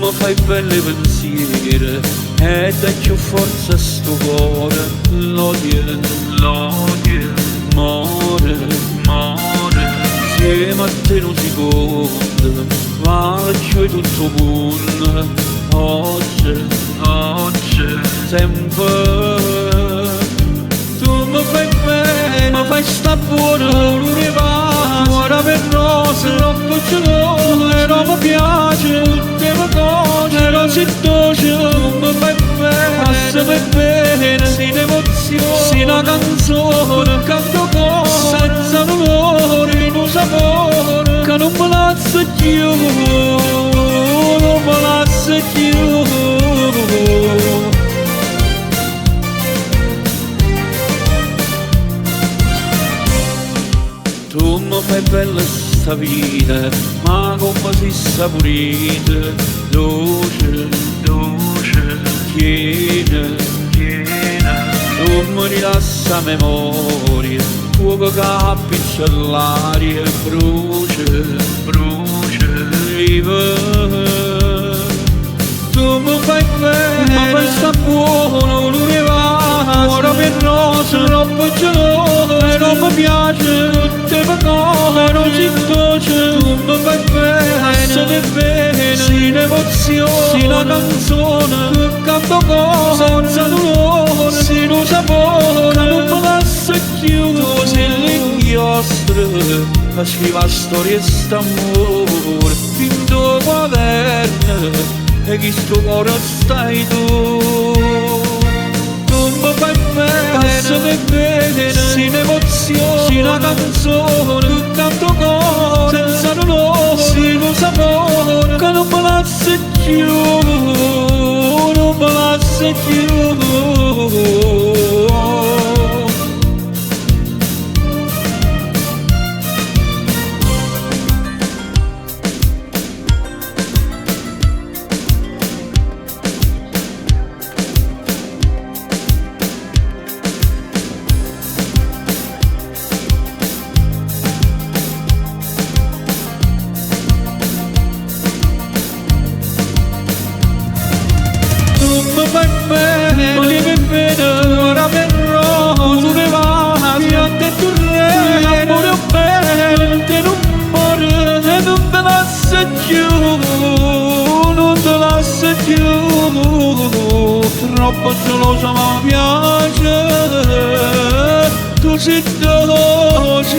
mi fai belle pensieri e dai più forza a sto cuore. L'odio, l'odio, muore, muore. Insieme a te non si conta, faccio tutto mondo. Oggi, oggi, sempre. Tu mi fai bene, mi fai sta buona, non ne va. Cuore per rose, troppo geloso, non mi piace, tutte le cose, non si dolce. Tu mi fai bene, passami bene, sin emozione, sin una canzone, un canto cuore, senza dolore, in un sapore, che non me lascia più, non me lascia più. Tu mi fai bella sta vita, ma come si saporita, dolce, dolce, piena, piena. Tu mi rilassa la memoria, fuoco che appiccia l'aria, brucia, brucia, viva. Tu mi fai bene, mi fai sta buono, non ne va. Cuore per rose, troppo geloso, e non mi piace, tutte le cose, non si dolce. Tu mi fai bene, passate bene, sin emozione, sin una canzone, un canto cuore, senza dolore, sin un sapore, che non mi lascia più. Tu sei l'inchiostro che scrive la storia st'amore, pinto quaderno, e chi sto cuore stai tu. Tu mi fai bene, passami bene, sin emozione, sin una canzone, un canto cuore, senza dolore, sin un sapore, che non me lascia più, non me lascia più. Mi fai bene, mi bene, ora per rose, non ne va, piante e tu re, amore bene, te non muore, e non me lascia più, non te lascia più, troppo gelosa ma mi piace, tu sei dolce.